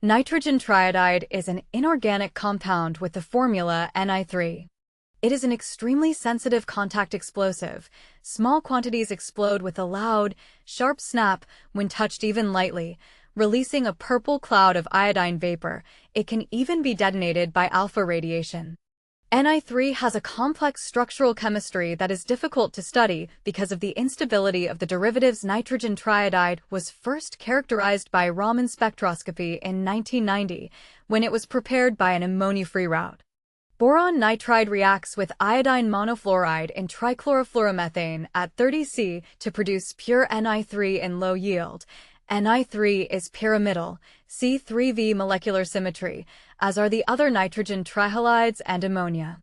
Nitrogen triiodide is an inorganic compound with the formula Ni3. It is an extremely sensitive contact explosive. Small quantities explode with a loud, sharp snap when touched even lightly, releasing a purple cloud of iodine vapor. It can even be detonated by alpha radiation. Ni3 has a complex structural chemistry that is difficult to study because of the instability of the derivatives. Nitrogen triiodide was first characterized by Raman spectroscopy in 1990 when it was prepared by an ammonia-free route. Boron nitride reacts with iodine monofluoride in trichlorofluoromethane at 30 C to produce pure Ni3 in low yield. Ni3 is pyramidal, C3V molecular symmetry, as are the other nitrogen trihalides and ammonia.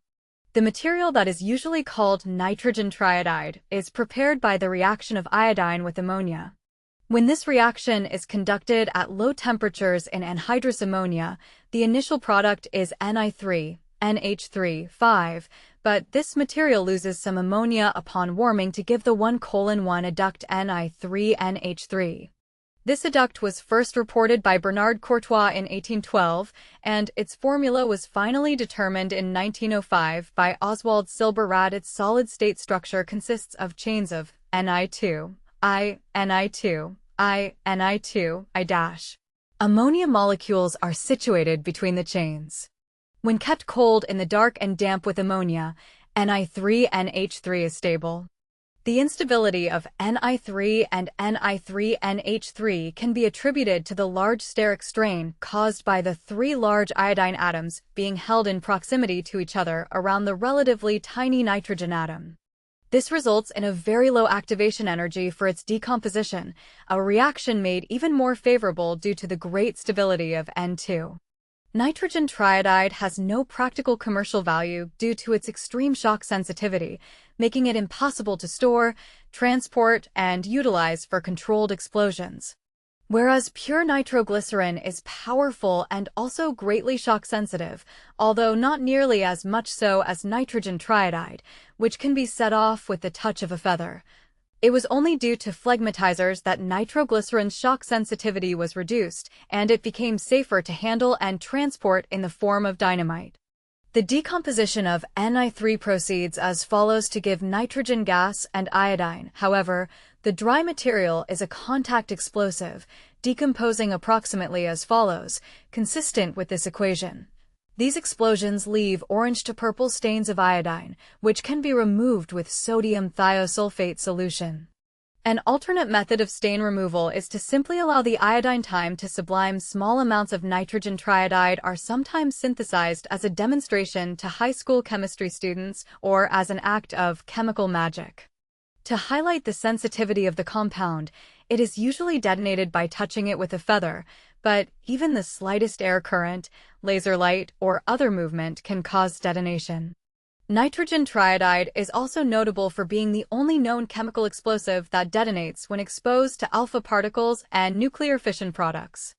The material that is usually called nitrogen triiodide is prepared by the reaction of iodine with ammonia. When this reaction is conducted at low temperatures in anhydrous ammonia, the initial product is Ni3, NH3, but this material loses some ammonia upon warming to give the 1:1 adduct Ni3NH3. This adduct was first reported by Bernard Courtois in 1812, and its formula was finally determined in 1905 by Oswald Silberrad. Its solid-state structure consists of chains of Ni2, I, Ni2, I, Ni2, I-. Ammonia molecules are situated between the chains. When kept cold in the dark and damp with ammonia, Ni3NH3 is stable. The instability of Ni3 and Ni3NH3 can be attributed to the large steric strain caused by the three large iodine atoms being held in proximity to each other around the relatively tiny nitrogen atom. This results in a very low activation energy for its decomposition, a reaction made even more favorable due to the great stability of N2. Nitrogen triiodide has no practical commercial value due to its extreme shock sensitivity, making it impossible to store, transport, and utilize for controlled explosions. Whereas pure nitroglycerin is powerful and also greatly shock sensitive, although not nearly as much so as nitrogen triiodide, which can be set off with the touch of a feather. It was only due to phlegmatizers that nitroglycerin's shock sensitivity was reduced, and it became safer to handle and transport in the form of dynamite. The decomposition of Ni3 proceeds as follows to give nitrogen gas and iodine. However, the dry material is a contact explosive, decomposing approximately as follows, consistent with this equation. These explosions leave orange to purple stains of iodine, which can be removed with sodium thiosulfate solution. An alternate method of stain removal is to simply allow the iodine time to sublime. Small amounts of nitrogen triiodide are sometimes synthesized as a demonstration to high school chemistry students or as an act of chemical magic. To highlight the sensitivity of the compound, it is usually detonated by touching it with a feather, but even the slightest air current, laser light, or other movement can cause detonation. Nitrogen triiodide is also notable for being the only known chemical explosive that detonates when exposed to alpha particles and nuclear fission products.